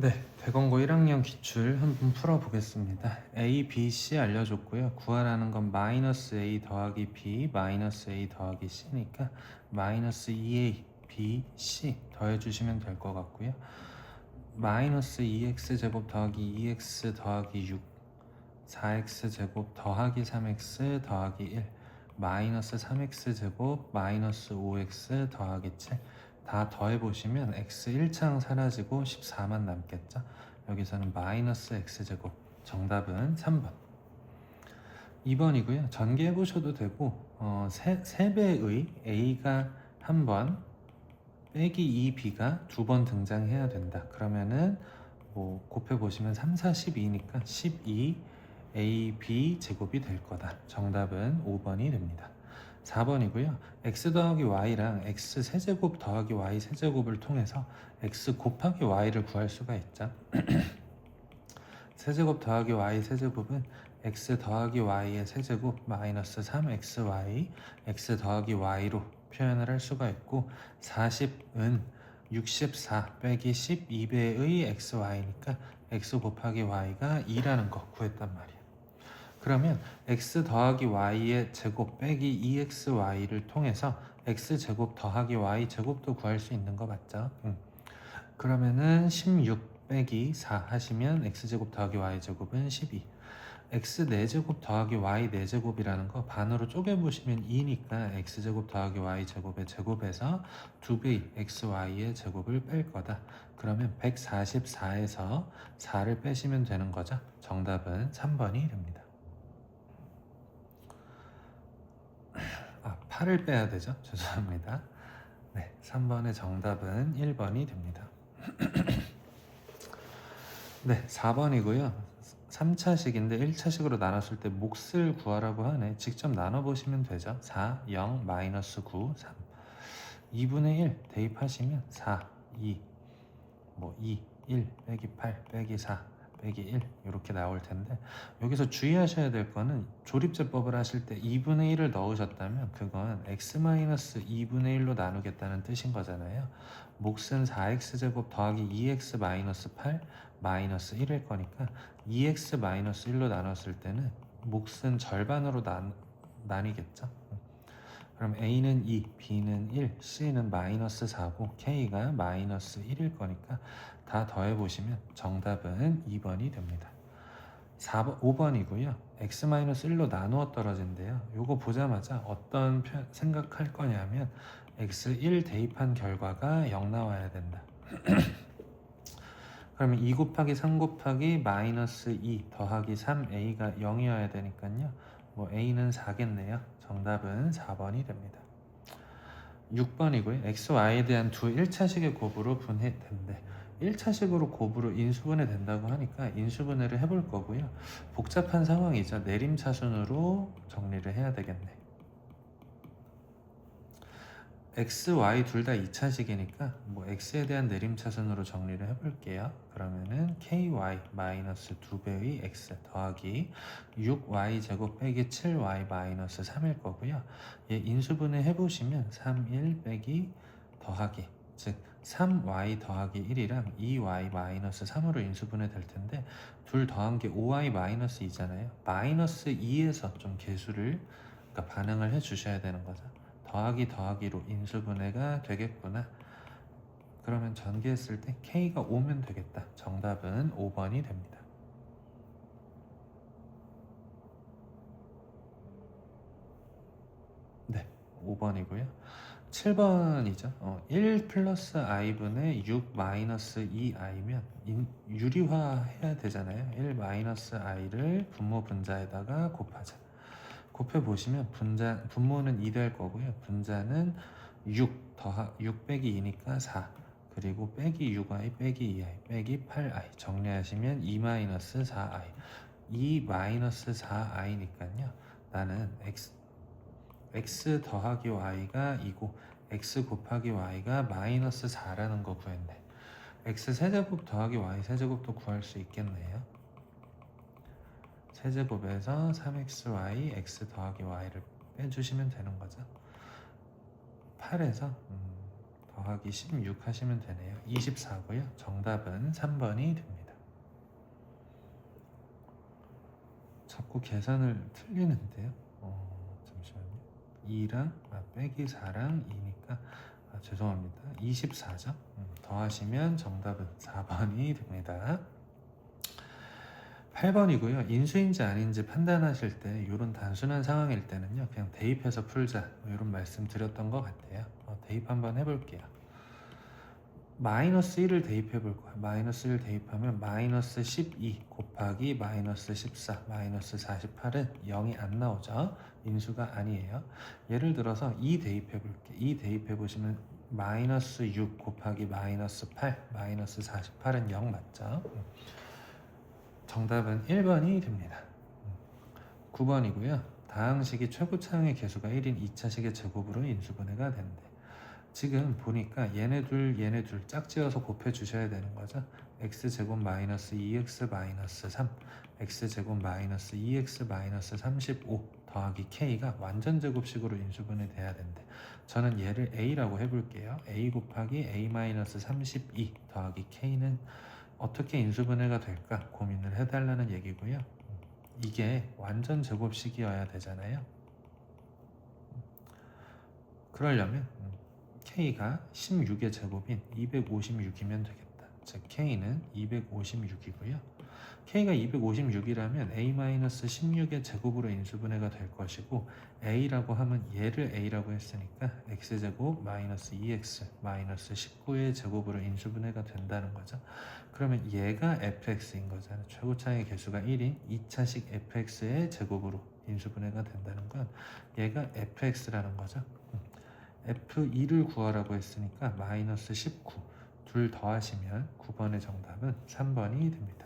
네, 대건고 1학년 기출 한번 풀어보겠습니다. A, B, C 알려줬고요. 구하라는 건 마이너스 A 더하기 B, 마이너스 A 더하기 C니까 마이너스 2A, B, C 더해주시면 될 것 같고요. 마이너스 2X제곱 더하기 2X 더하기 6, 4X제곱 더하기 3X 더하기 1, 마이너스 3X제곱 마이너스 5X 더하기 7 다 더해보시면 x 1창 사라지고 14만 남겠죠. 여기서는 마이너스 x제곱, 정답은 3번. 2번이고요. 전개해보셔도 되고 3배의 a가 한 번 빼기 2b가 두 번 등장해야 된다. 그러면은 뭐 곱해보시면 3, 4, 12니까 12 ab 제곱이 될 거다. 정답은 5번이 됩니다. 4번이고요. x 더하기 y랑 x 세제곱 더하기 y 세제곱을 통해서 x 곱하기 y를 구할 수가 있죠. 세제곱 더하기 y 세제곱은 x 더하기 y의 세제곱 마이너스 3xy x 더하기 y로 표현을 할 수가 있고 40은 64 빼기 12배의 xy니까 x 곱하기 y가 2라는 거 구했단 말이야. 그러면 x 더하기 y의 제곱 빼기 2xy를 통해서 x제곱 더하기 y제곱도 구할 수 있는 거 맞죠? 그러면은 16 빼기 4 하시면 x제곱 더하기 y제곱은 12. x 4제곱 더하기 y 4제곱이라는 거 반으로 쪼개보시면 2니까 x제곱 더하기 y제곱의 제곱에서 2배의 xy의 제곱을 뺄 거다. 그러면 144에서 4를 빼시면 되는 거죠. 정답은 3번이 됩니다. 8을 빼야 되죠. 죄송합니다. 네, 3번의 정답은 1번이 됩니다. 네, 4번이고요. 3차식인데 1차식으로 나눴을 때 몫을 구하라고 하네. 직접 나눠보시면 되죠. 4, 0, 마이너스 9, 3. 2분의 1 대입하시면 4, 2, 2, 1 빼기 8 빼기 4 빼기 1 이렇게 나올 텐데 여기서 주의하셔야 될 거는 조립제법을 하실 때 2분의 1을 넣으셨다면 그건 x-2분의 1로 나누겠다는 뜻인 거잖아요. 몫은 4x제곱 더하기 2x 마이너스 8 마이너스 1일 거니까 2x 마이너스 1로 나눴을 때는 몫은 절반으로 나뉘겠죠. 그럼 A는 2, B는 1, C는 마이너스 4고 K가 마이너스 1일 거니까 다 더해보시면 정답은 2번이 됩니다. 5번이고요. x-1로 나누어 떨어진대요. 요거 보자마자 어떤 생각할 거냐면 x1 대입한 결과가 0 나와야 된다. 그러면 2 곱하기 3 곱하기 마이너스 2 더하기 3a가 0이어야 되니까요. a는 4겠네요. 정답은 4번이 됩니다. 6번이고요. x, y에 대한 두 1차식의 곱으로 분해된대. 1차식으로 곱으로 인수분해 된다고 하니까 인수분해를 해볼 거고요. 복잡한 상황이죠. 내림차순으로 정리를 해야 되겠네. x, y 둘 다 2차식이니까 x에 대한 내림차순으로 정리를 해볼게요. 그러면은 ky 마이너스 2배의 x 더하기 6y 제곱 빼기 7y 마이너스 3일 거고요. 얘 인수분해 해보시면 3, 1 빼기 더하기 즉 3y 더하기 1이랑 2y 마이너스 3으로 인수분해 될 텐데 둘 더한 게 5y 마이너스 2잖아요. 마이너스 2에서 좀 계수를 그러니까 반응을 해 주셔야 되는 거죠. 더하기 더하기로 인수분해가 되겠구나. 그러면 전개했을 때 K가 5면 되겠다. 정답은 5번이 됩니다. 네, 5번이고요. 7번이죠. 1 플러스 i분의 6 마이너스 2i면 유리화 해야 되잖아요. 1 마이너스 i를 분모 분자에다가 곱하자. 곱해보시면 분모는 2 될 거고요. 분자는 6 빼기 2니까 4 그리고 빼기 6i 빼기 2i 빼기 8i 정리하시면 2 마이너스 4i 2 마이너스 4i니까요. 나는 x 더하기 y가 2고 x 곱하기 y가 마이너스 4라는 거 구했네. x 세제곱 더하기 y 세제곱도 구할 수 있겠네요. 세제곱에서 3xy x 더하기 y를 빼주시면 되는 거죠. 8에서 더하기 16 하시면 되네요. 24고요. 정답은 3번이 됩니다. 자꾸 계산을 틀리는데요. 잠시만요. 2랑 빼기 4랑 2니까 죄송합니다. 24죠. 더하시면 정답은 4번이 됩니다. 8번이고요. 인수인지 아닌지 판단하실 때 이런 단순한 상황일 때는요. 그냥 대입해서 풀자 이런 말씀 드렸던 것 같아요. 대입 한번 해볼게요. 마이너스 1을 대입해 볼 거야. 마이너스 1 대입하면 마이너스 12 곱하기 마이너스 14 마이너스 48은 0이 안 나오죠. 인수가 아니에요. 예를 들어서 2 대입해 볼게. 2 대입해 보시면 마이너스 6 곱하기 마이너스 8 마이너스 48은 0 맞죠? 정답은 1번이 됩니다. 9번이고요. 다항식이 최고차항의 개수가 1인 2차식의 제곱으로 인수분해가 된대. 지금 보니까 얘네 둘 짝지어서 곱해 주셔야 되는 거죠. x제곱 마이너스 2x 마이너스 3 x제곱 마이너스 2x 마이너스 35 더하기 k가 완전 제곱식으로 인수분해 돼야 된대. 저는 얘를 a라고 해볼게요. a 곱하기 a 마이너스 32 더하기 k는 어떻게 인수분해가 될까 고민을 해달라는 얘기고요. 이게 완전 제곱식이어야 되잖아요. 그러려면 K가 16의 제곱인 256이면 되겠다. 즉 K는 256이고요. K가 256이라면 A-16의 제곱으로 인수분해가 될 것이고 A라고 하면 얘를 A라고 했으니까 X제곱 마이너스 2X 마이너스 19의 제곱으로 인수분해가 된다는 거죠. 그러면 얘가 fx인 거잖아요. 최고차항의 개수가 1인 2차식 fx의 제곱으로 인수분해가 된다는 건 얘가 fx라는 거죠. F2를 구하라고 했으니까 마이너스 19 둘 더하시면 9번의 정답은 3번이 됩니다.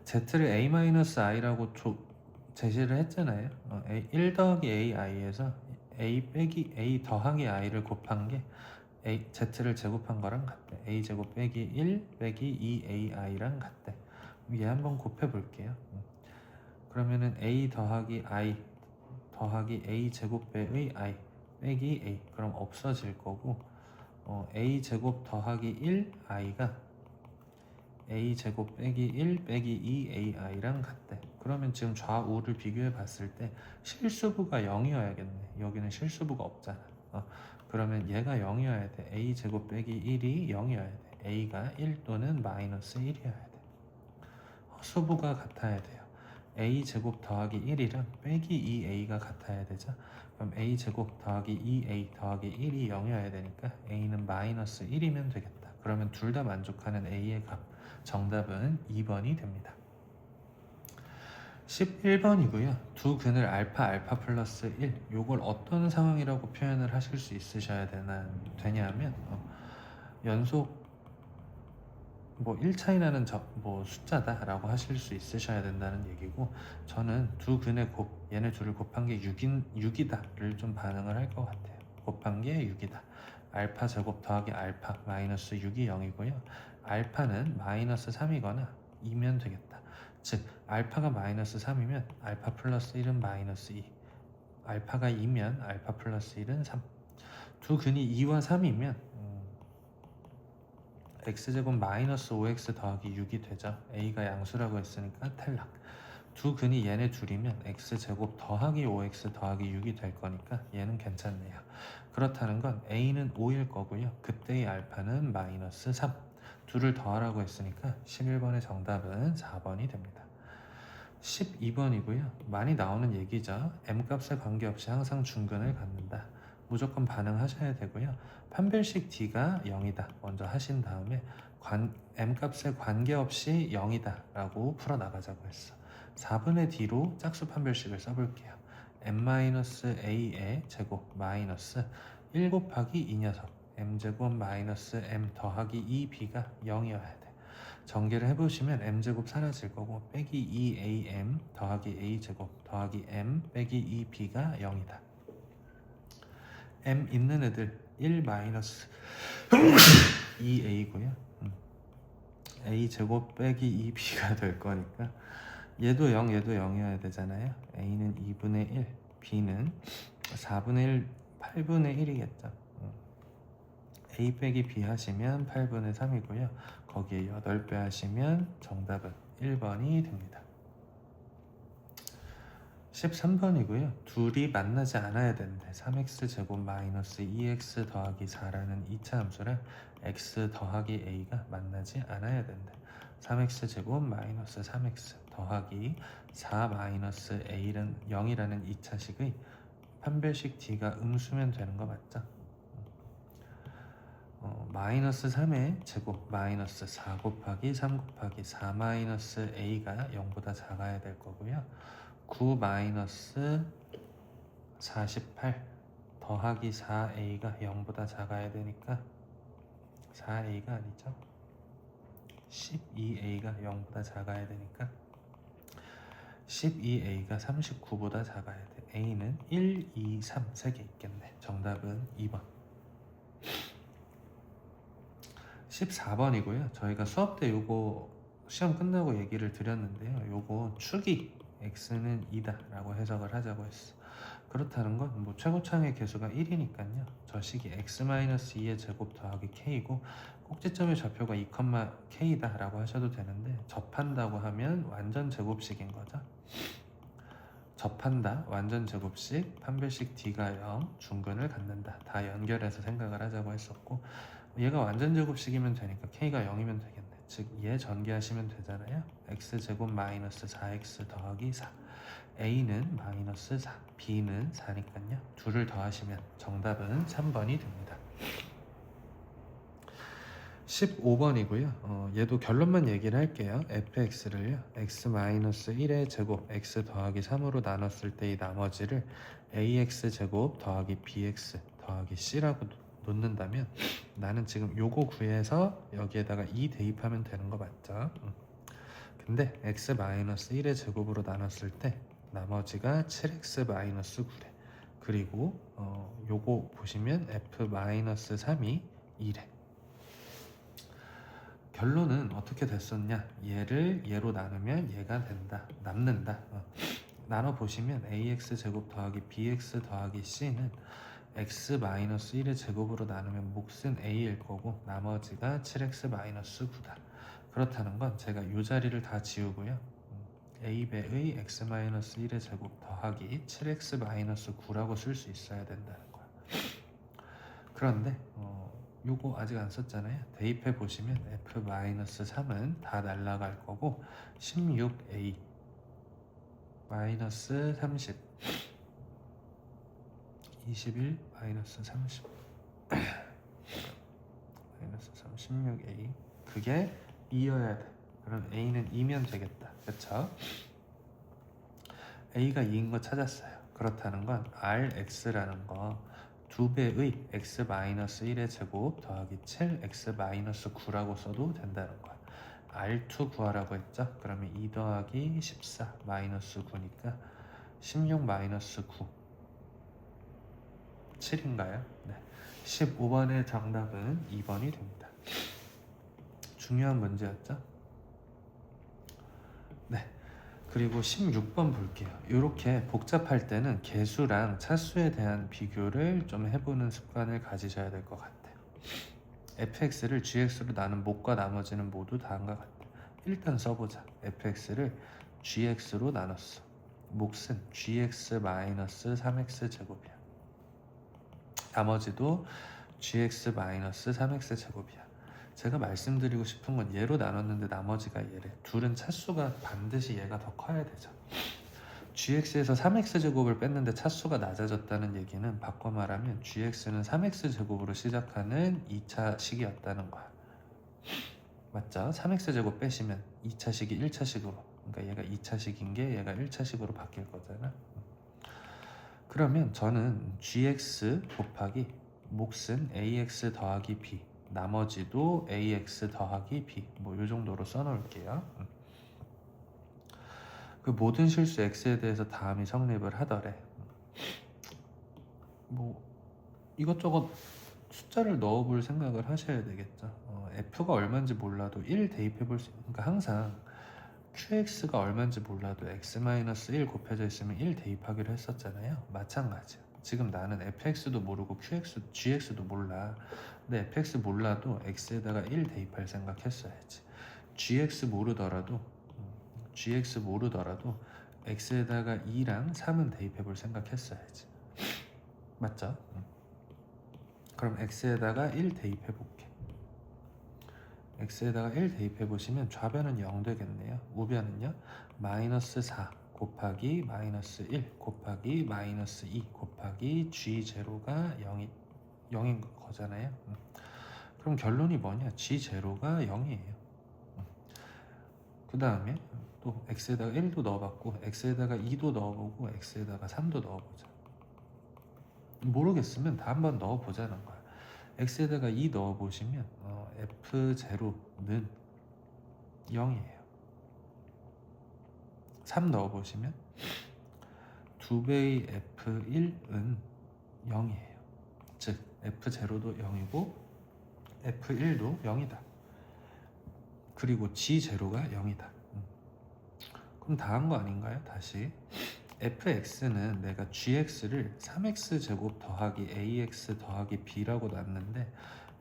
Z를 A-I라고 제시를 했잖아요. 1 더하기 AI에서 A 더하기 I를 곱한 게 Z를 제곱한 거랑 같대. A제곱 빼기 1 빼기 2AI랑 같대. 얘 한번 곱해 볼게요. 그러면은 A 더하기 I 더하기 A 제곱배의 I 빼기 A 그럼 없어질 거고 A 제곱 더하기 1 I가 A 제곱 빼기 1 빼기 2AI랑 같대. 그러면 지금 좌우를 비교해 봤을 때 실수부가 0이어야겠네. 여기는 실수부가 없잖아. 그러면 얘가 0이어야 돼. A 제곱 빼기 1이 0이어야 돼. A가 1 또는 마이너스 1이어야 돼. 허수부가 같아야 돼요. A 제곱 더하기 1이랑 빼기 2A가 같아야 되죠. 그럼 A 제곱 더하기 2A 더하기 1이 0이어야 되니까 A는 마이너스 1이면 되겠다. 그러면 둘 다 만족하는 A의 값. 정답은 2번이 됩니다. 11번이고요. 두 근을 알파 플러스 1 요걸 어떤 상황이라고 표현을 하실 수 있으셔야 되냐면 연속 1 차이 나는 숫자다 라고 하실 수 있으셔야 된다는 얘기고, 저는 두 근의 얘네 둘을 곱한 게 6이다를 좀 반응을 할 것 같아요. 곱한 게 6이다. 알파 제곱 더하기 알파 마이너스 6이 0이고요. 알파는 마이너스 3이거나 2면 되겠다. 즉 알파가 마이너스 3이면 알파 플러스 1은 마이너스 2, 알파가 2면 알파 플러스 1은 3. 두 근이 2와 3이면 x제곱 마이너스 5x 더하기 6이 되죠. a가 양수라고 했으니까 탈락. 두 근이 얘네 둘이면 x제곱 더하기 5x 더하기 6이 될 거니까 얘는 괜찮네요. 그렇다는 건 a는 5일 거고요. 그때의 알파는 마이너스 3. 둘을 더하라고 했으니까 11번의 정답은 4번이 됩니다. 12번이고요. 많이 나오는 얘기죠. m값에 관계없이 항상 중근을 갖는다. 무조건 반응하셔야 되고요. 판별식 D가 0이다 먼저 하신 다음에 m값에 관계없이 0이다 라고 풀어나가자고 했어. 4분의 D로 짝수 판별식을 써볼게요. m-a의 제곱 마이너스 1 곱하기 이 녀석 m제곱 마이너스 m 더하기 2b가 0이어야 돼. 전개를 해보시면 m제곱 사라질 거고 빼기 2am 더하기 a제곱 더하기 m 빼기 2b가 0이다. m 있는 애들 1 마이너스 2a고요. a 제곱 빼기 2b가 될 거니까 얘도 0 얘도 0이어야 되잖아요. a는 2분의 1 b는 4분의 1 8분의 1이겠죠. A 빼기 B 하시면 8분의 3이고요. 거기에 8배 하시면 정답은 1번이 됩니다. 13번이고요. 둘이 만나지 않아야 되는데 3x제곱 마이너스 2x 더하기 4라는 2차 함수랑 x 더하기 a가 만나지 않아야 된대. 3x제곱 마이너스 3x 더하기 4 마이너스 a는 0이라는 2차식의 판별식 d가 음수면 되는 거 맞죠? 마이너스 3의 제곱 마이너스 4 곱하기 3 곱하기 4 마이너스 a가 0보다 작아야 될 거고요. 9 마이너스 48 더하기 4a가 0보다 작아야 되니까 4a가 아니죠. 12a가 0보다 작아야 되니까 12a가 39보다 작아야 돼. a는 1, 2, 3 3개 있겠네. 정답은 2번. 14번이고요. 저희가 수업 때 요거 시험 끝나고 얘기를 드렸는데요. 요거 축이 x는 2다 라고 해석을 하자고 했어. 그렇다는 건 뭐 최고차의 개수가 1이니까요. 저 식이 x-2의 제곱 더하기 k이고 꼭지점의 좌표가 2,k다 라고 하셔도 되는데 접한다고 하면 완전 제곱식인 거죠. 접한다, 완전 제곱식, 판별식 d가 0, 중근을 갖는다. 다 연결해서 생각을 하자고 했었고 얘가 완전 제곱식이면 되니까 k가 0이면 되겠네. 즉 얘 전개하시면 되잖아요. x제곱 마이너스 4x 더하기 4 a는 마이너스 4 b는 4니까요. 둘을 더하시면 정답은 3번이 됩니다. 15번이고요. 얘도 결론만 얘기를 할게요. fx를요 x-1의 제곱 x 더하기 3으로 나눴을 때의 나머지를 ax 제곱 더하기 bx 더하기 c라고 놓는다면 나는 지금 요거 구해서 여기에다가 2 대입하면 되는 거 맞죠? 근데 x-1의 제곱으로 나눴을 때 나머지가 7x-9래. 그리고 요거 보시면 f-3이 2래. 결론은 어떻게 됐었냐? 얘를 얘로 나누면 얘가 된다. 남는다. 나눠 보시면 ax 제곱 더하기 bx 더하기 c는 x-1의 제곱으로 나누면 몫은 a일 거고 나머지가 7x-9다. 그렇다는 건 제가 이 자리를 다 지우고요. a배의 x-1의 제곱 더하기 7x-9라고 쓸 수 있어야 된다는 거야. 그런데 요거 아직 안 썼잖아요. 대입해 보시면 f-3은 다 날라갈 거고 16a 마이너스 30 21 마이너스 30 마이너스 3 16a 그게 2여야 돼. 그럼 a는 2면 되겠다. 그쵸? a가 2인 거 찾았어요. 그렇다는 건 rx라는 거 2배의 x-1의 제곱 더하기 7x-9라고 써도 된다는 거야. R2 구하라고 했죠? 그러면 2 더하기 14 마이너스 9니까 16 마이너스 9 7인가요? 네. 15번의 정답은 2번이 됩니다. 중요한 문제였죠? 네. 그리고 16번 볼게요. 이렇게 복잡할 때는 개수랑 차수에 대한 비교를 좀 해보는 습관을 가지셔야 될 것 같아요. fx를 gx로 나눈 몫과 나머지는 모두 다한 것 같아요. 일단 써보자. fx를 gx로 나눴어. 몫은 gx-3x 제곱이야. 나머지도 gx-3x 제곱이야. 제가 말씀드리고 싶은 건 얘로 나눴는데 나머지가 얘래. 둘은 차수가 반드시 얘가 더 커야 되죠. gx에서 3x제곱을 뺐는데 차수가 낮아졌다는 얘기는 바꿔 말하면 gx는 3x제곱으로 시작하는 2차 식이었다는 거야. 맞죠? 3x제곱 빼시면 2차식이 1차식으로, 그러니까 얘가 2차식인 게 얘가 1차식으로 바뀔 거잖아. 그러면 저는 gx 곱하기 몫은 ax 더하기 b 나머지도 ax 더하기 b 뭐 이 정도로 써놓을게요. 그 모든 실수 x에 대해서 다음이 성립을 하더래. 뭐 이것저것 숫자를 넣어볼 생각을 하셔야 되겠죠. f가 얼마인지 몰라도 1 대입해볼 수 그러니까 항상 qx가 얼마인지 몰라도 x-1 곱해져 있으면 1 대입하기로 했었잖아요. 마찬가지야. 지금 나는 fx도 모르고 gx도 몰라. 근데 fx 몰라도 x에다가 1 대입할 생각했어야지. gx 모르더라도 x에다가 2랑 3은 대입해 볼 생각했어야지. 맞죠? 그럼 x에다가 1 대입해 볼게. x에다가 1 대입해 보시면 좌변은 0 되겠네요. 우변은요 마이너스 4 곱하기 마이너스 1 곱하기 마이너스 2 곱하기 g0가 0인 거잖아요. 그럼 결론이 뭐냐? g0가 0이에요. 그 다음에 또 x에다가 1도 넣어봤고 x에다가 2도 넣어보고 x에다가 3도 넣어보자. 모르겠으면 다 한번 넣어보자는 거야. x에다가 2 넣어보시면 f0는 0이에요. 3 넣어보시면 2배의 f1은 0이에요. 즉 f0도 0이고 f1도 0이다. 그리고 g0가 0이다. 그럼 다 한 거 아닌가요? 다시 fx는 내가 gx를 3x제곱 더하기 ax 더하기 b라고 놨는데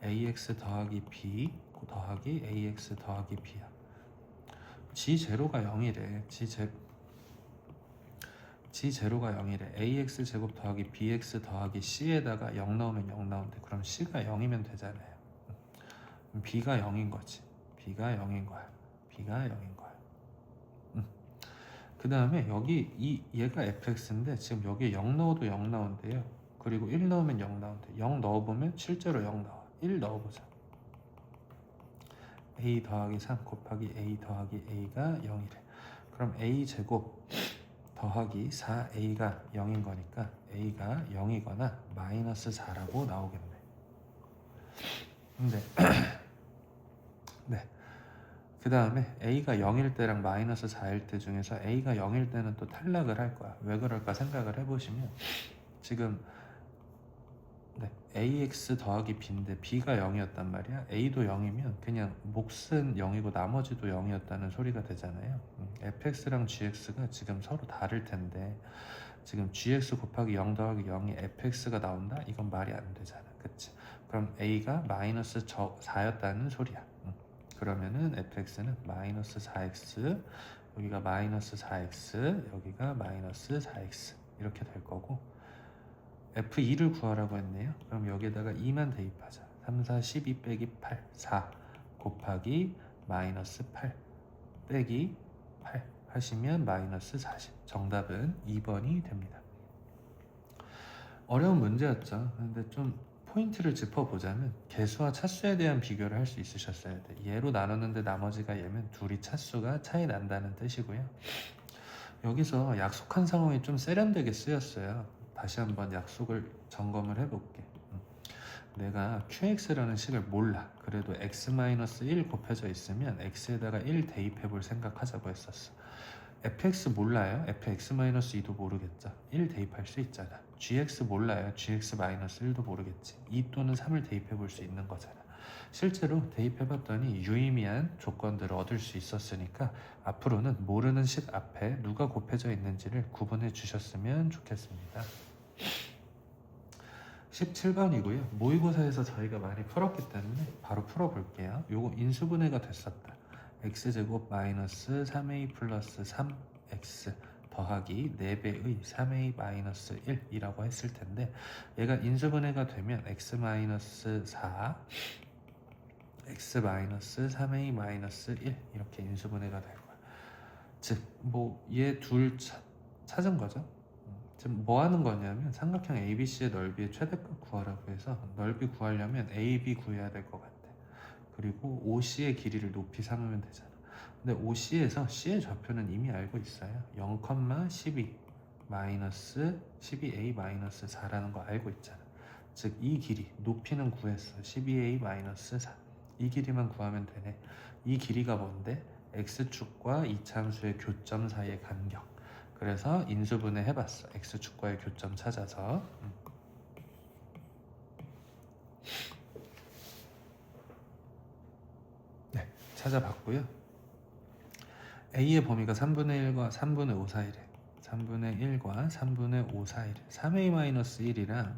ax 더하기 b 더하기 ax 더하기 b야. g0가 0이래. g0가 0이래. ax 제곱 더하기 bx 더하기 c에다가 0 넣으면 0 나온대. 그럼 c가 0이면 되잖아요. b가 0인 거지. b가 0인 거야. b가 0인 거야. 그 다음에 여기 얘가 fx인데 지금 여기에 0 넣어도 0 나온대요. 그리고 1 넣으면 0 나온대. 0 넣어보면 실제로 0 나와. 1 넣어보자. a 더하기 3 곱하기 a 더하기 a가 0이래. 그럼 a 제곱 더하기 4a가 0인 거니까 a가 0이거나 마이너스 4라고 나오겠네. 근데 네. 그 다음에 a가 0일 때랑 마이너스 4일 때 중에서 a가 0일 때는 또 탈락을 할 거야. 왜 그럴까 생각을 해보시면 지금 ax 더하기 b인데 b가 0이었단 말이야. a도 0이면 그냥 몫은 0이고 나머지도 0이었다는 소리가 되잖아요. fx랑 gx가 지금 서로 다를 텐데 지금 gx 곱하기 0 더하기 0이 fx가 나온다? 이건 말이 안 되잖아. 그치? 그럼 a가 마이너스 4였다는 소리야. 그러면은 fx는 마이너스 4x, 여기가 마이너스 4x, 여기가 마이너스 4x 이렇게 될 거고 f2를 구하라고 했네요. 그럼 여기에다가 2만 대입하자. 3, 4, 12 빼기 8, 4 곱하기 마이너스 8 빼기 8 하시면 마이너스 40. 정답은 2번이 됩니다. 어려운 문제였죠. 근데 좀 포인트를 짚어보자면 개수와 차수에 대한 비교를 할 수 있으셨어야 돼. 얘로 나누는데 나머지가 얘면 둘이 차수가 차이 난다는 뜻이고요. 여기서 약속한 상황이 좀 세련되게 쓰였어요. 다시 한번 약속을 점검을 해볼게. 내가 qx라는 식을 몰라. 그래도 x-1 곱해져 있으면 x에다가 1 대입해 볼 생각하자고 했었어. fx 몰라요? fx-2도 모르겠죠. 1 대입할 수 있잖아. gx 몰라요? gx-1도 모르겠지. 2 또는 3을 대입해 볼 수 있는 거잖아. 실제로 대입해 봤더니 유의미한 조건들을 얻을 수 있었으니까 앞으로는 모르는 식 앞에 누가 곱해져 있는지를 구분해 주셨으면 좋겠습니다. 17번이고요. 모의고사에서 저희가 많이 풀었기 때문에 바로 풀어볼게요. 요거 인수분해가 됐었다. x제곱 마이너스 3a 플러스 3x 더하기 4배의 3a 마이너스 1이라고 했을 텐데 얘가 인수분해가 되면 x 마이너스 4 x 마이너스 3a 마이너스 1 이렇게 인수분해가 될 거야. 즉 뭐 얘 둘 찾은 거죠. 지금 뭐 하는 거냐면 삼각형 ABC의 넓이의 최대값 구하라고 해서 넓이 구하려면 AB 구해야 될 것 같아. 그리고 OC의 길이를 높이 삼으면 되잖아. 근데 OC에서 C의 좌표는 이미 알고 있어요. 0,12 마이너스 12A 마이너스 4라는 거 알고 있잖아. 즉 이 길이 높이는 구했어. 12A 마이너스 4. 이 길이만 구하면 되네. 이 길이가 뭔데? X축과 이차함수의 교점 사이의 간격. 그래서 인수분해 해봤어. X축과의 교점 찾아서. 네, 찾아봤고요. A의 범위가 3분의 1과 3분의 5 사이래. 3분의 1과 3분의 5 사이를 3a-1이랑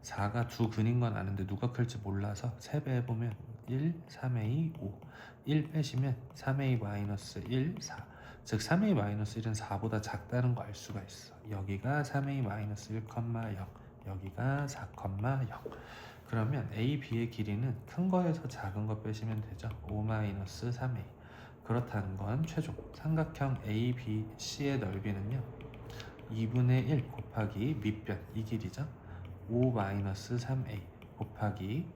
4가 두 근인 건 아는데 누가 클지 몰라서 3배 해보면 1, 3a, 5 1 빼시면 3a-1, 4 즉 3a-1은 4보다 작다는 거 알 수가 있어. 여기가 3a-1, 0 여기가 4, 0 그러면 a, b의 길이는 큰 거에서 작은 거 빼시면 되죠. 5-3a 그렇다는 건 최종 삼각형 A, B, C의 넓이는요 2분의 1 곱하기 밑변 이 길이죠. 5-3a 곱하기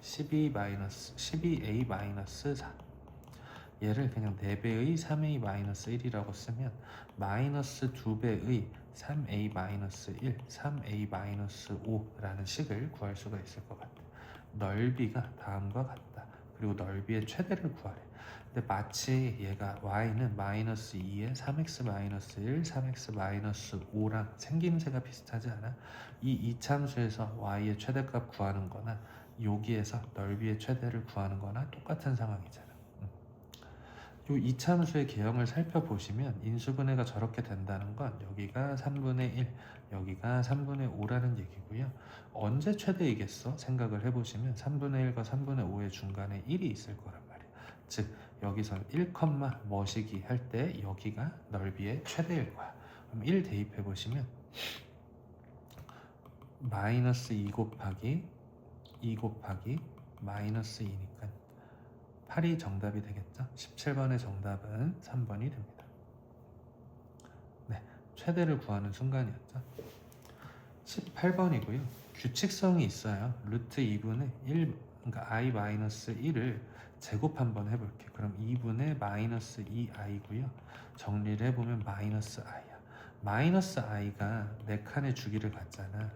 12a-4 얘를 그냥 4배의 3a-1이라고 쓰면 마이너스 2배의 3a-1, 3a-5라는 식을 구할 수가 있을 것 같아요. 넓이가 다음과 같다. 그리고 넓이의 최대를 구하래. 근데 마치 얘가 y는 마이너스 2에 3x-1, 3x-5랑 생김새가 비슷하지 않아? 이 이참수에서 y의 최대값 구하는 거나 여기에서 넓이의 최대를 구하는 거나 똑같은 상황이잖아. 이 이참수의 개형을 살펴보시면 인수분해가 저렇게 된다는 건 여기가 3분의 1, 여기가 3분의 5라는 얘기고요. 언제 최대이겠어? 생각을 해보시면 3분의 1과 3분의 5의 중간에 1이 있을 거란 말이에요. 즉 여기서 1, 뭐시기 할 때 여기가 넓이의 최대일 거야. 그럼 1 대입해 보시면 마이너스 2 곱하기 마이너스 2니까 8이 정답이 되겠죠? 17번의 정답은 3번이 됩니다. 네, 최대를 구하는 순간이었죠. 18번이고요. 규칙성이 있어요. 루트 2분의 1, 그러니까 i-1을 제곱 한번 해볼게. 그럼 2분의 마이너스 2i고요. 정리를 해보면 마이너스 i야. 마이너스 i가 4칸의 주기를 갖잖아.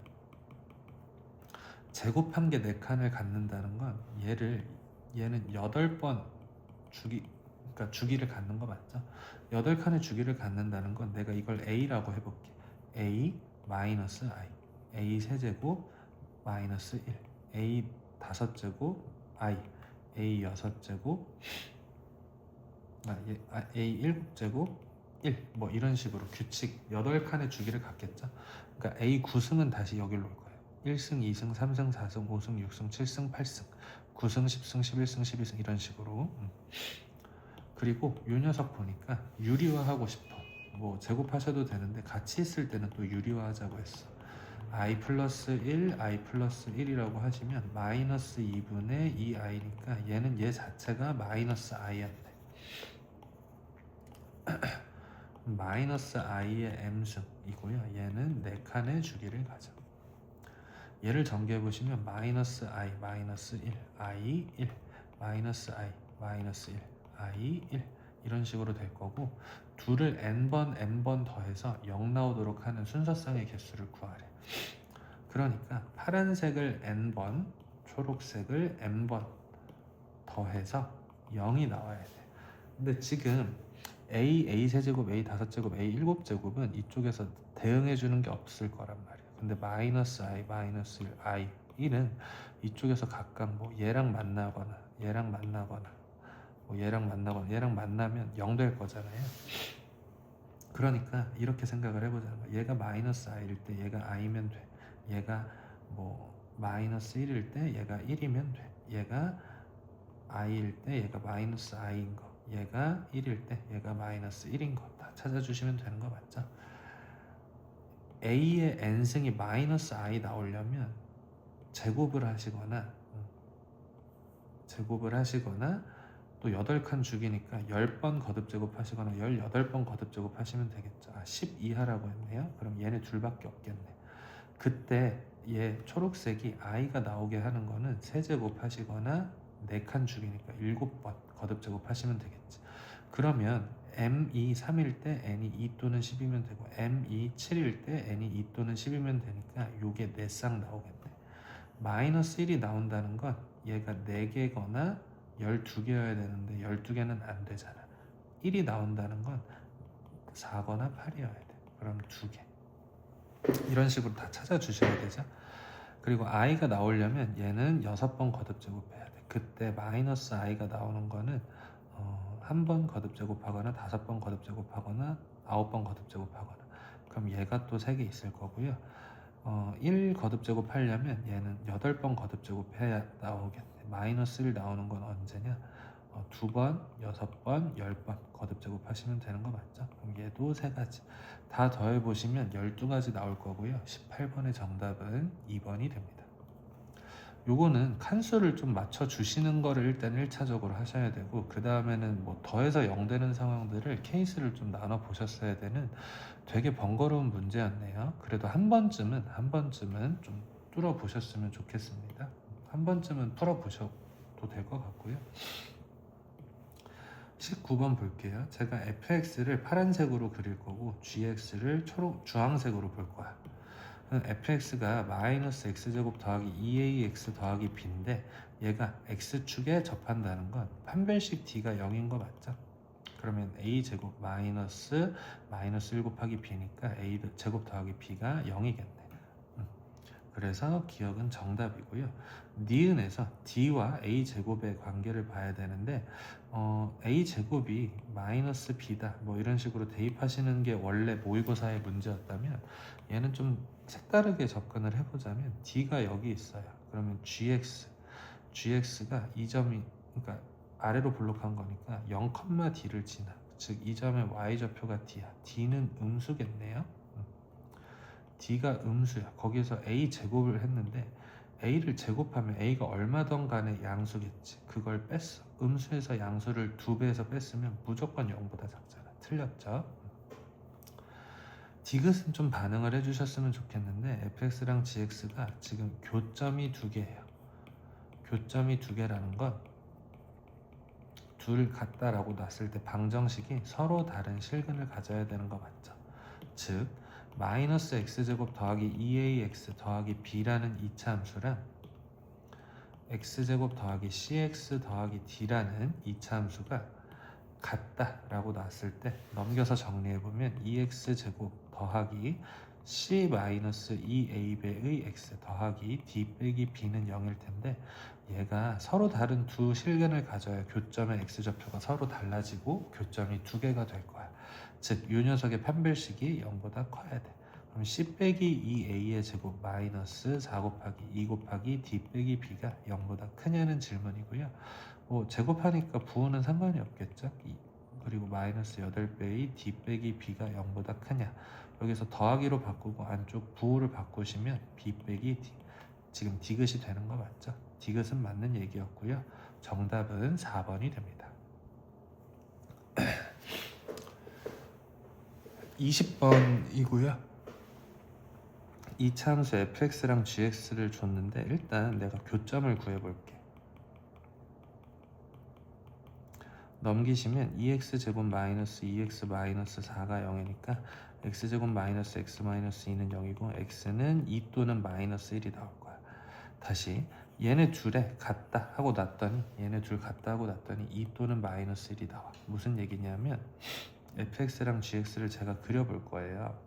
제곱한 게 4칸을 갖는다는 건 얘는 8번 그러니까 주기를 갖는 거 맞죠? 8칸의 주기를 갖는다는 건 내가 이걸 a라고 해볼게. a 마이너스 i a 세제곱 마이너스 1 a 5제곱 i a 6제곱 a 7제곱 1 뭐 이런 식으로 규칙 8칸의 주기를 갖겠죠. 그러니까 a 9승은 다시 여기로 올 거예요. 1승, 2승, 3승, 4승, 5승, 6승, 7승, 8승 9승, 10승, 11승, 12승 이런 식으로. 그리고 이 녀석 보니까 유리화하고 싶어. 뭐 제곱하셔도 되는데 같이 있을 때는 또 유리화하자고 했어. i 플러스 1, i 플러스 1이라고 하시면 마이너스 2분의 2i니까 얘는 얘 자체가 마이너스 i였네. 마이너스 i의 m승이고요. 얘는 4칸의 주기를 가져. 얘를 전개해보시면 마이너스 i, 마이너스 1, i 1, 마이너스 i, 마이너스 1, i 1 이런 식으로 될 거고 둘을 n번 더해서 0 나오도록 하는 순서상의 개수를 구하래. 그러니까 파란색을 n번, 초록색을 m번 더해서 0이 나와야 돼. 근데 지금 a 세제곱, a 5제곱, a 7제곱은 이쪽에서 대응해주는 게 없을 거란 말이야. 근데 마이너스 i, 마이너스 1, i 1은 이쪽에서 각각 뭐 얘랑 만나거나 얘랑 만나면 0 될 거잖아요. 그러니까 이렇게 생각을 해보자는 거야. 얘가 마이너스 i일 때 얘가 i면 돼. 얘가 뭐 마이너스 1일 때 얘가 1이면 돼. 얘가 i일 때 얘가 마이너스 i인 거. 얘가 1일 때 얘가 마이너스 1인 거 다 찾아주시면 되는 거 맞죠? a의 n승이 마이너스 i 나오려면 제곱을 하시거나 또 8칸 주기니까 10번 거듭 제곱하시거나 18번 거듭 제곱하시면 되겠죠. 10 이하라고 했네요. 그럼 얘네 둘밖에 없겠네. 그때 얘 초록색이 i가 나오게 하는 거는 세제곱하시거나 4칸 주기니까 7번 거듭 제곱하시면 되겠지. 그러면 m이 3일 때 n이 2 또는 10이면 되고 m이 7일 때 n이 2 또는 10이면 되니까 요게 4쌍 나오겠네. 마이너스 1이 나온다는 건 얘가 4개거나 12개여야 되는데 12개는 안 되잖아. 1이 나온다는 건 4거나 8이어야 돼. 그럼 2개. 이런 식으로 다 찾아주셔야 되죠. 그리고 i가 나오려면 얘는 6번 거듭 제곱해야 돼. 그때 마이너스 i가 나오는 거는 1번 거듭 제곱하거나 5번 거듭 제곱하거나 9번 거듭 제곱하거나 그럼 얘가 또 3개 있을 거고요. 1 거듭 제곱하려면 얘는 8번 거듭 제곱해야 나오겠네. 마이너스 1 나오는 건 언제냐? 2번, 6번, 10번 거듭 제곱하시면 되는 거 맞죠? 그럼 얘도 3가지 다 더해보시면 12가지 나올 거고요. 18번의 정답은 2번이 됩니다. 요거는 칸수를 좀 맞춰 주시는 거를 일단 1차적으로 하셔야 되고, 그 다음에는 뭐 더해서 0 되는 상황들을 케이스를 좀 나눠 보셨어야 되는 되게 번거로운 문제였네요. 그래도 한 번쯤은 좀 뚫어 보셨으면 좋겠습니다. 한 번쯤은 풀어 보셔도 될 것 같고요. 19번 볼게요. 제가 fx를 파란색으로 그릴 거고 gx를 주황색으로 볼 거야. fx가 마이너스 x제곱 더하기 2ax 더하기 b인데 얘가 x축에 접한다는 건 판별식 d가 0인 거 맞죠? 그러면 a제곱 마이너스 1 곱하기 b니까 a제곱 더하기 b가 0이겠네. 그래서 기억은 정답이고요. 니은에서 d와 a제곱의 관계를 봐야 되는데 a제곱이 마이너스 b다 뭐 이런 식으로 대입하시는 게 원래 모의고사의 문제였다면, 얘는 좀 색다르게 접근을 해보자면 d가 여기 있어요. 그러면 gx가 이 점이, 그러니까 아래로 블록한 거니까 0,d를 지나, 즉 이 점의 y좌표가 d야. d는 음수겠네요. d가 음수야. 거기에서 a 제곱을 했는데 a를 제곱하면 a가 얼마든 간에 양수겠지. 그걸 뺐어. 음수에서 양수를 2배에서 뺐으면 무조건 0보다 작잖아. 틀렸죠? 디귿은 좀 반응을 해주셨으면 좋겠는데 fx랑 gx가 지금 교점이 2개예요. 교점이 2개라는 건 둘 같다라고 놨을 때 방정식이 서로 다른 실근을 가져야 되는 거 맞죠? 즉 마이너스 x제곱 더하기 2ax 더하기 b라는 이차함수랑 x제곱 더하기 cx 더하기 d라는 이차함수가 같다라고 놨을 때 넘겨서 정리해보면 2x제곱 더하기 c 마이너스 2a배의 x 더하기 d 빼기 b는 0일 텐데, 얘가 서로 다른 두 실근을 가져야 교점의 x좌표가 서로 달라지고 교점이 2개가 될 거야. 즉 이 녀석의 판별식이 0보다 커야 돼. 그럼 c 빼기 2a의 제곱 마이너스 4 곱하기 2 곱하기 d 빼기 b가 0보다 크냐는 질문이고요. 제곱하니까 부호는 상관이 없겠죠. 그리고 마이너스 8배의 d 빼기 b가 0보다 크냐, 여기서 더하기로 바꾸고 안쪽 부호를 바꾸시면 b 빼기 d, 지금 디귿이 되는 거 맞죠? 디귿은 맞는 얘기였고요. 정답은 4번이 됩니다. 20번이고요. 이차함수 fx랑 gx를 줬는데 일단 내가 교점을 구해볼게. 넘기시면 2x제곱 마이너스 2x 마이너스 4가 0이니까 x제곱 마이너스 x 마이너스 2는 0이고 x는 2 또는 마이너스 1이 나올 거야. 다시 얘네 둘에 같다 하고 놨더니 2 또는 마이너스 1이 나와. 무슨 얘기냐면 fx랑 gx를 제가 그려볼 거예요.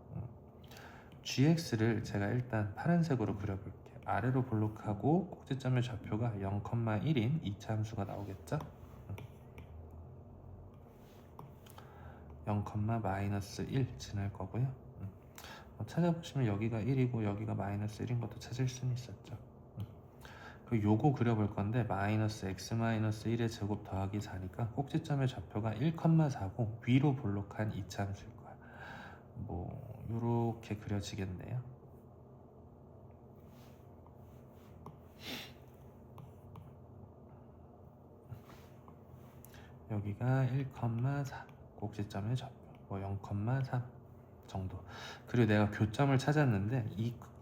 gx를 제가 일단 파란색으로 그려볼게요. 아래로 블록하고 꼭지점의 좌표가 0,1인 이차함수가 나오겠죠? 0,-1 지날 거고요. 찾아보시면 여기가 1이고 여기가 마이너스 1인 것도 찾을 수는 있었죠. 그리고 요거 그려볼 건데 마이너스 x 마이너스 1의 제곱 더하기 4니까 꼭지점의 좌표가 1,4고 위로 블록한 이차함수일 거야. 뭐 요렇게 그려지겠네요. 여기가 1,4 꼭지점의 좌표, 뭐 0,3 정도. 그리고 내가 교점을 찾았는데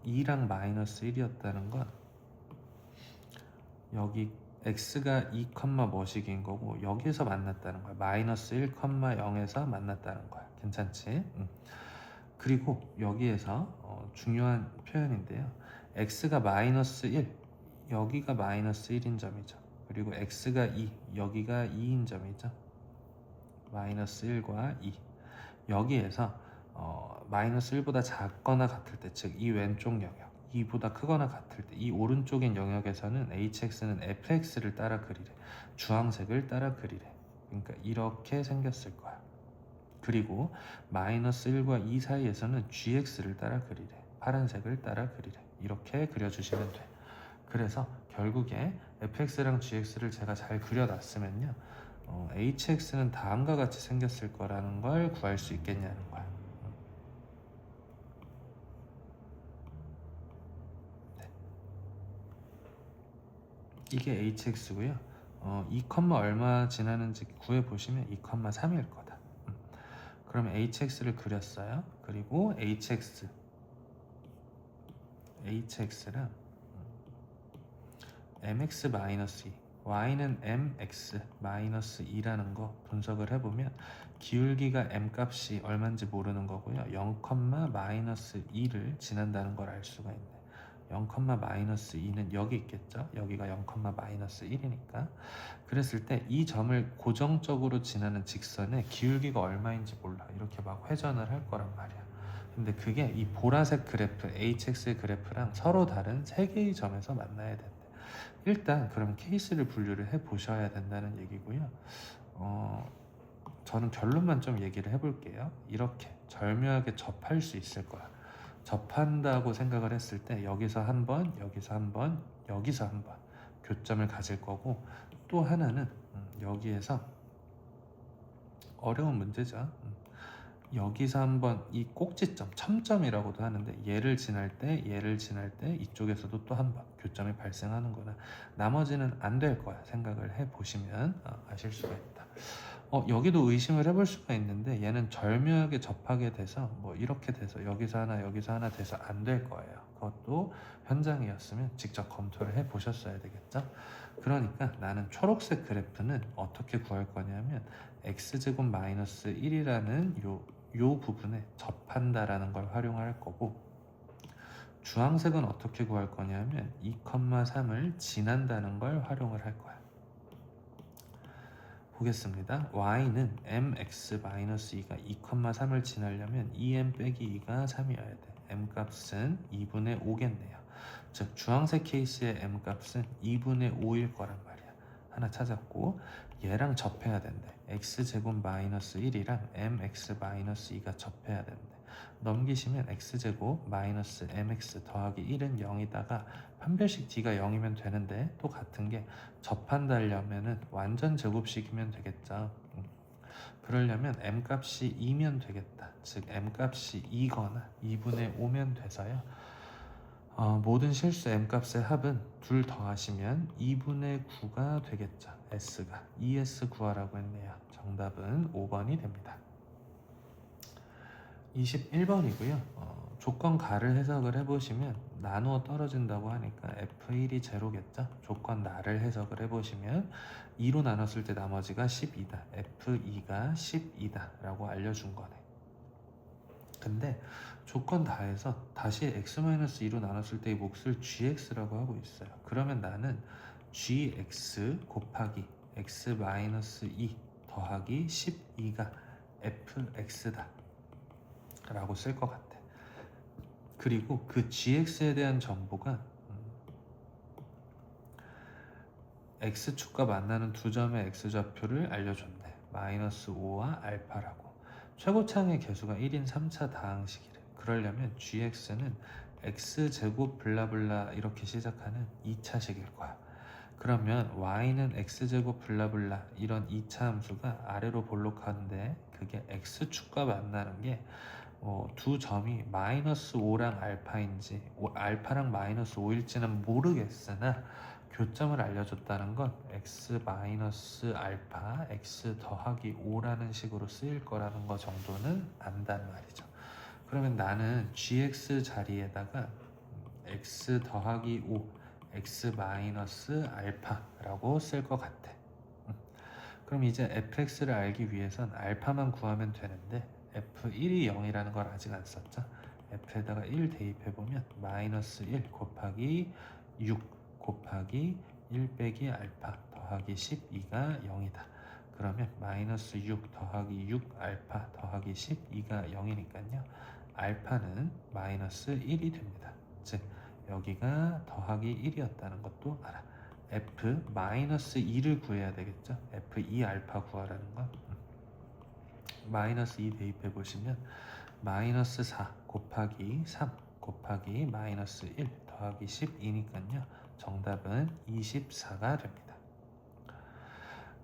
2랑 마이너스 1이었다는 건 여기 x가 2, 뭐식인 거고 여기에서 만났다는 거야. 마이너스 1,0에서 만났다는 거야. 괜찮지? 그리고 여기에서 중요한 표현인데요. x가 마이너스 1, 여기가 마이너스 1인 점이죠. 그리고 x가 2, 여기가 2인 점이죠. 마이너스 1과 2. 여기에서 마이너스 1보다 작거나 같을 때, 즉 이 왼쪽 영역 2보다 크거나 같을 때 이 오른쪽인 영역에서는 hx는 fx를 따라 그리래. 주황색을 따라 그리래. 그러니까 이렇게 생겼을 거야. 그리고 마이너스 1과 2 사이에서는 gx를 따라 그리래. 파란색을 따라 그리래. 이렇게 그려주시면 돼. 그래서 결국에 fx랑 gx를 제가 잘 그려놨으면요, hx는 다음과 같이 생겼을 거라는 걸 구할 수 있겠냐는 거야. 네. 이게 hx고요. 2, 얼마 지나는지 구해보시면 2,3일 거다. 그러면 hx를 그렸어요. 그리고 hx랑 mx-2, y는 mx-2라는 거 분석을 해보면 기울기가 m 값이 얼마인지 모르는 거고요. 0,-2를 지난다는 걸 알 수가 있네. 0,-2는 여기 있겠죠. 여기가 0,-1이니까. 그랬을 때 이 점을 고정적으로 지나는 직선의 기울기가 얼마인지 몰라. 이렇게 막 회전을 할 거란 말이야. 근데 그게 이 보라색 그래프, hx의 그래프랑 서로 다른 세 개의 점에서 만나야 된대. 일단 그럼 케이스를 분류를 해 보셔야 된다는 얘기고요. 저는 결론만 좀 얘기를 해볼게요. 이렇게 절묘하게 접할 수 있을 거야. 접한다고 생각을 했을 때 여기서 한 번, 여기서 한 번, 여기서 한 번 교점을 가질 거고, 또 하나는 여기에서 어려운 문제죠. 여기서 한번 이 꼭지점, 첨점이라고도 하는데 얘를 지날 때 이쪽에서도 또 한 번 교점이 발생하는 거나, 나머지는 안 될 거야 생각을 해보시면 아실 수가 있다. 여기도 의심을 해볼 수가 있는데 얘는 절묘하게 접하게 돼서 뭐 이렇게 돼서 여기서 하나 돼서 안 될 거예요. 그것도 현장이었으면 직접 검토를 해 보셨어야 되겠죠. 그러니까 나는 초록색 그래프는 어떻게 구할 거냐면 x제곱 마이너스 1이라는 요 부분에 접한다라는 걸 활용할 거고, 주황색은 어떻게 구할 거냐면 2,3을 지난다는 걸 활용을 할 거야. 보겠습니다. y는 mx-2가 2,3을 지나려면 2m 빼기 2가 3이어야 돼. m 값은 2분의 5겠네요. 즉 주황색 케이스의 m 값은 2분의 5일 거란 말이야. 하나 찾았고, 얘랑 접해야 된대. x제곱 마이너스 1이랑 mx-2가 접해야 된대. 넘기시면 x제곱 마이너스 mx 더하기 1은 0이다가 판별식 d가 0이면 되는데, 또 같은 게 접한다 하려면은 완전 제곱식이면 되겠죠. 그러려면 m 값이 2면 되겠다. 즉 m 값이 2거나 2분의 5면 돼서요. 모든 실수 m 값의 합은 둘 더하시면 2분의 9가 되겠죠. s가 2s 구하라고 했네요. 정답은 5번이 됩니다. 21번이고요. 조건 가를 해석을 해보시면 나누어 떨어진다고 하니까 f1이 제로겠죠. 조건 나를 해석을 해보시면 2로 나눴을 때 나머지가 12다. f2가 12다 라고 알려준 거네. 근데 조건 다해서 다시 x-2로 나눴을 때 이 몫을 gx라고 하고 있어요. 그러면 나는 gx 곱하기 x-2 더하기 12가 fx다 라고 쓸 것 같아. 그리고 그 gx에 대한 정보가 x축과 만나는 두 점의 x좌표를 알려줬네. 마이너스 5와 알파라고. 최고차항의 개수가 1인 3차 다항식이래. 그러려면 gx는 x제곱 블라블라 이렇게 시작하는 2차식일 거야. 그러면 y는 x제곱 블라블라 이런 2차 함수가 아래로 볼록한데, 그게 x축과 만나는 게 두 점이 마이너스 5랑 알파인지 알파랑 마이너스 5일지는 모르겠으나 교점을 알려줬다는 건 x 마이너스 알파 x 더하기 5라는 식으로 쓰일 거라는 거 정도는 안단 말이죠. 그러면 나는 gx 자리에다가 x 더하기 5 x 마이너스 알파라고 쓸 것 같아. 그럼 이제 fx를 알기 위해선 알파만 구하면 되는데 f1이 0이라는 걸 아직 안 썼죠. f에다가 1 대입해보면 마이너스 1 곱하기 6 곱하기 1 빼기 알파 더하기 12가 0이다. 그러면 마이너스 6 더하기 6 알파 더하기 12가 0이니까요. 알파는 마이너스 1이 됩니다. 즉 여기가 더하기 1이었다는 것도 알아. f 마이너스 2를 구해야 되겠죠. f2 알파 구하라는 건. 마이너스 2 대입해 보시면 마이너스 4 곱하기 3 곱하기 마이너스 1 더하기 12니까요. 정답은 24가 됩니다.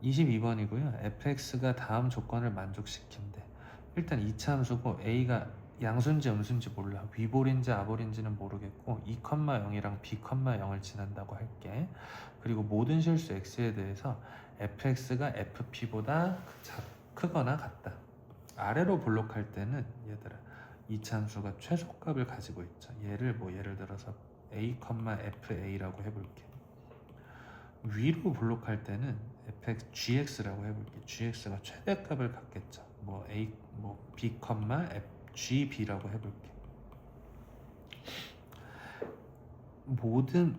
22번이고요. fx가 다음 조건을 만족시킨대. 일단 이차함수고 a가 양수인지 음수인지 몰라. 위볼인지 아볼인지는 모르겠고 2,0이랑 b,0을 지난다고 할게. 그리고 모든 실수 x에 대해서 fx가 fp보다 크거나 같다. 아래로 블록할 때는 얘들아 이차함수가 최소값을 가지고 있죠. 예를 들어서 a,fa라고 해볼게. 위로 블록할 때는 gx라고 해볼게. gx가 최대값을 갖겠죠. b, gb라고 해볼게. 모든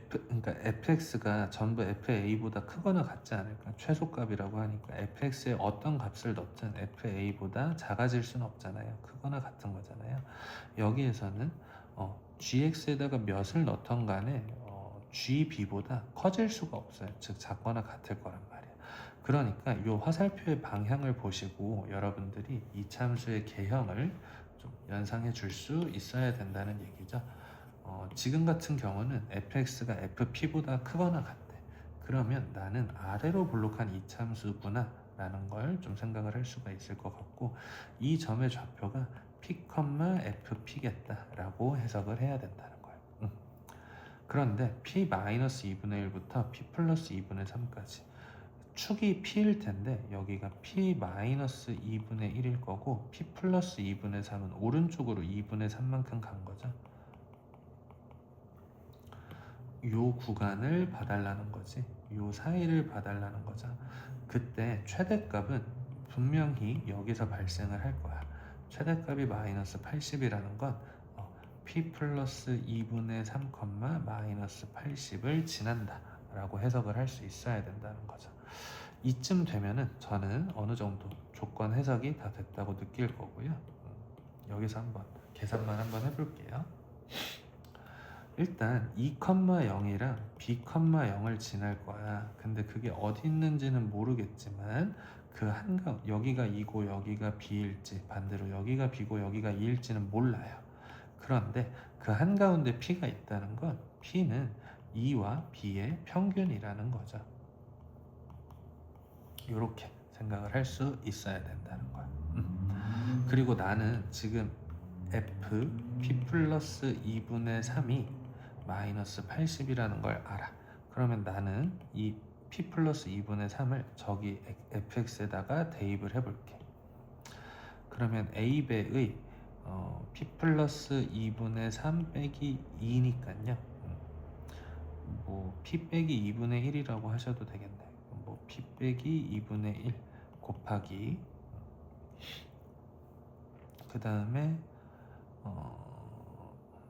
그러니까 fx가 전부 fa보다 크거나 같지 않을까? 최소값이라고 하니까 fx에 어떤 값을 넣든 fa보다 작아질 수는 없잖아요. 크거나 같은 거잖아요. 여기에서는 gx에다가 몇을 넣던 간에 gb보다 커질 수가 없어요. 즉 작거나 같을 거란 말이야. 그러니까 이 화살표의 방향을 보시고 여러분들이 이차함수의 개형을 좀 연상해 줄 수 있어야 된다는 얘기죠. 지금 같은 경우는 fx가 fp보다 크거나 같대. 그러면 나는 아래로 블록한 이차함수구나 라는 걸 좀 생각을 할 수가 있을 것 같고, 이 점의 좌표가 p, fp겠다 라고 해석을 해야 된다는 거예요. 그런데 p-2분의 1부터 p 플러스 2분의 3까지 축이 p일 텐데 여기가 p-2분의 1일 거고 p 플러스 2분의 3은 오른쪽으로 2분의 3만큼 간 거죠. 요 구간을 봐달라는 거지. 요 사이를 봐달라는 거죠. 그때 최대값은 분명히 여기서 발생을 할 거야. 최대값이 마이너스 80이라는 건 p 플러스 2분의 3, 마이너스 80을 지난다 라고 해석을 할 수 있어야 된다는 거죠. 이쯤 되면은 저는 어느 정도 조건 해석이 다 됐다고 느낄 거고요. 여기서 한번 계산만 한번 해볼게요. 일단 2,0이랑 b,0을 지날 거야. 근데 그게 어디 있는지는 모르겠지만 그 여기가 2고 여기가 b일지 반대로 여기가 b고 여기가 2일지는 몰라요. 그런데 그 한가운데 p가 있다는 건 p는 2와 b의 평균이라는 거죠. 이렇게 생각을 할 수 있어야 된다는 거야. 그리고 나는 지금 f p 플러스 2분의 3이 마이너스 80이라는 걸 알아. 그러면 나는 이 p 플러스 2분의 3을 저기 fx에다가 대입을 해볼게. 그러면 a배의 p 플러스 2분의 3 빼기 2니까요. p 빼기 2분의 1이라고 하셔도 되겠네. p 빼기 2분의 1 곱하기 그 다음에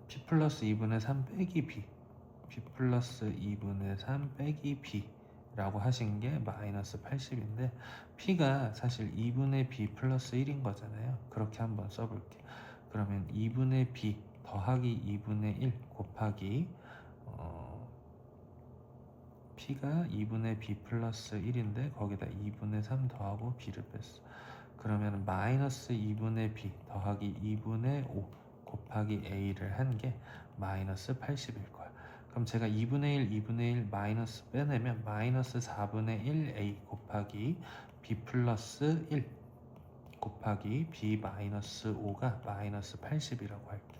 p 플러스 2분의 3 빼기 b p 플러스 2분의 3 빼기 b 라고 하신 게 마이너스 80인데 p가 사실 2분의 b 플러스 1인 거잖아요. 그렇게 한번 써볼게. 그러면 2분의 b 더하기 2분의 1 곱하기 p가 2분의 b 플러스 1인데 거기다 2분의 3 더하고 b를 뺐어. 그러면 마이너스 2분의 b 더하기 2분의 5 곱하기 a를 한 게 마이너스 80일 거야. 그럼 제가 2분의 1, 2분의 1 마이너스 빼내면 마이너스 4분의 1a 곱하기 b 플러스 1 곱하기 b 마이너스 5가 마이너스 80이라고 할게.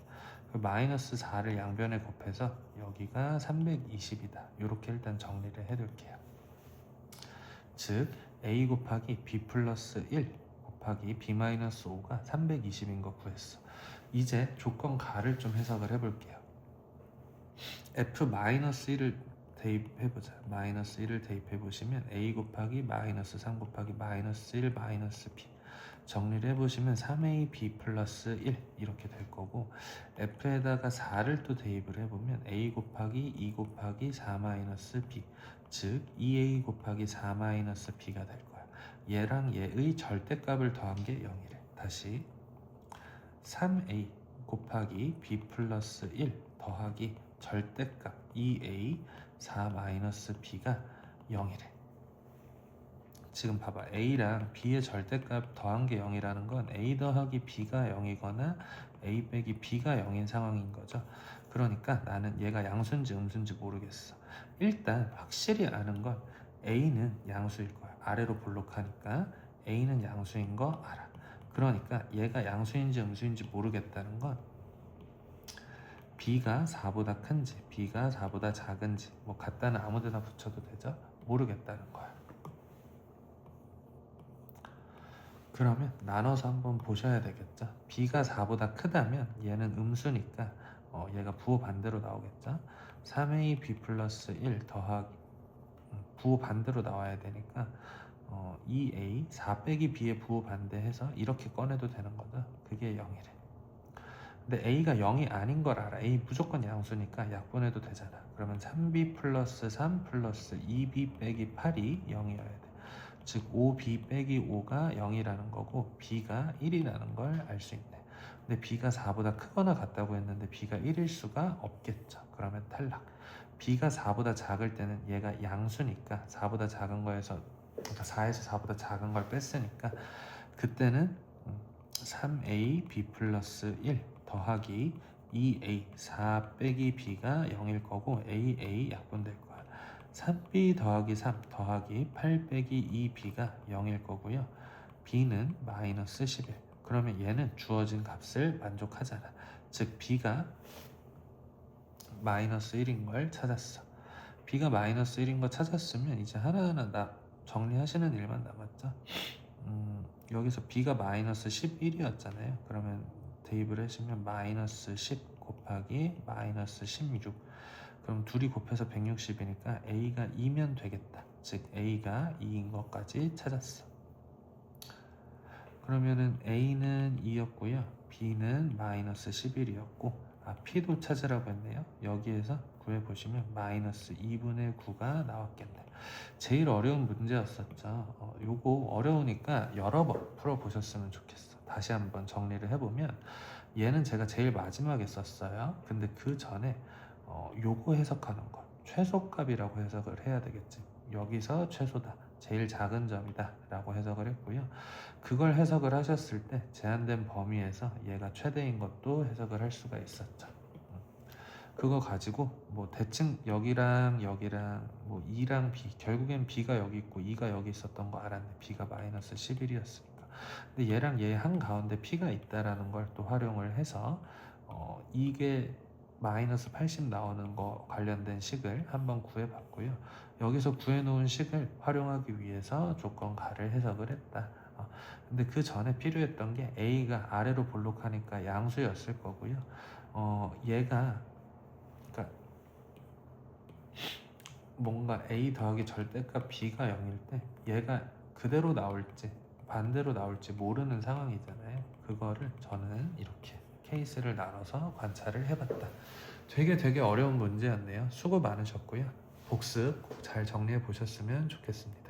그 마이너스 4를 양변에 곱해서 여기가 320이다. 이렇게 일단 정리를 해둘게요. 즉 a 곱하기 b 플러스 1 곱하기 b 마이너스 5가 320인 거 구했어. 이제 조건 가를 좀 해석을 해볼게요. f 마이너스 1을 대입해보자. 마이너스 1을 대입해보시면 a 곱하기 마이너스 3 곱하기 마이너스 1 마이너스 b 정리를 해보시면 3ab 플러스 1 이렇게 될 거고, f에다가 4를 또 대입을 해보면 a 곱하기 2 곱하기 4 마이너스 b 즉 2a 곱하기 4 마이너스 b가 될 거야. 얘랑 얘의 절대값을 더한 게 0이래. 다시 3a 곱하기 b 플러스 1 더하기 절대값 2a 4 마이너스 b가 0이래. 지금 봐봐. A랑 B의 절대값 더한 게 0이라는 건 A 더하기 B가 0이거나 A 빼기 B가 0인 상황인 거죠. 그러니까 나는 얘가 양수인지 음수인지 모르겠어. 일단 확실히 아는 건 A는 양수일 거야. 아래로 볼록하니까 A는 양수인 거 알아. 그러니까 얘가 양수인지 음수인지 모르겠다는 건 B가 4보다 큰지 B가 4보다 작은지 뭐 같다는 아무 데나 붙여도 되죠? 모르겠다는 거야. 그러면 나눠서 한번 보셔야 되겠죠? B가 4보다 크다면 얘는 음수니까 얘가 부호 반대로 나오겠죠? 3AB 플러스 1 더하기 부호 반대로 나와야 되니까 2A 4 빼기 B의 부호 반대해서 이렇게 꺼내도 되는 거죠. 그게 0이래. 근데 A가 0이 아닌 걸 알아. A 무조건 양수니까 약분해도 되잖아. 그러면 3B 플러스 3 플러스 2B 빼기 8이 0이어야 돼. 즉 5B 빼기 5가 0이라는 거고 B가 1이라는 걸 알 수 있네. 근데 B가 4보다 크거나 같다고 했는데 B가 1일 수가 없겠죠. 그러면 탈락. B가 4보다 작을 때는 얘가 양수니까 4보다 작은 거에서 그러니까 4에서 4보다 작은 걸 뺐으니까 그때는 3A B 플러스 1 더하기 2A 4 빼기 B가 0일 거고 AA 약분될 거야. 3B 더하기 3 더하기 8 빼기 2B가 0일 거고요. B는 마이너스 11. 그러면 얘는 주어진 값을 만족하잖아. 즉 B가 마이너스 1인 걸 찾았어. B가 마이너스 1인 거 찾았으면 이제 하나하나 다 정리하시는 일만 남았죠. 여기서 B가 마이너스 11이었잖아요. 그러면 대입을 하시면 마이너스 10 곱하기 마이너스 16. 그럼 둘이 곱해서 160이니까 A가 2면 되겠다. 즉 A가 2인 것까지 찾았어. 그러면은 A는 2였고요. B는 마이너스 11이었고 P도 찾으라고 했네요. 여기에서 구해보시면 마이너스 2분의 9가 나왔겠네. 제일 어려운 문제였었죠. 요거 어려우니까 여러 번 풀어보셨으면 좋겠어. 다시 한번 정리를 해보면 얘는 제가 제일 마지막에 썼어요. 근데 그 전에 요거 해석하는 거 최소값이라고 해석을 해야 되겠지. 여기서 최소다. 제일 작은 점이다 라고 해석을 했고요. 그걸 해석을 하셨을 때 제한된 범위에서 얘가 최대인 것도 해석을 할 수가 있었죠. 그거 가지고 뭐 대칭 여기랑 여기랑 뭐 2랑 B 결국엔 B가 여기 있고 2가 여기 있었던 거 알았네. B가 마이너스 11이었으니까. 근데 얘랑 얘 한가운데 P가 있다라는 걸 또 활용을 해서 이게 마이너스 80 나오는 거 관련된 식을 한번 구해봤고요. 여기서 구해놓은 식을 활용하기 위해서 조건 가를 해석을 했다. 근데 그 전에 필요했던 게 A가 아래로 볼록하니까 양수였을 거고요. 얘가 그러니까 뭔가 A 더하기 절대값 B가 0일 때 얘가 그대로 나올지 반대로 나올지 모르는 상황이잖아요. 그거를 저는 이렇게 케이스를 나눠서 관찰을 해봤다. 되게 어려운 문제였네요. 수고 많으셨고요. 복습 꼭 잘 정리해 보셨으면 좋겠습니다.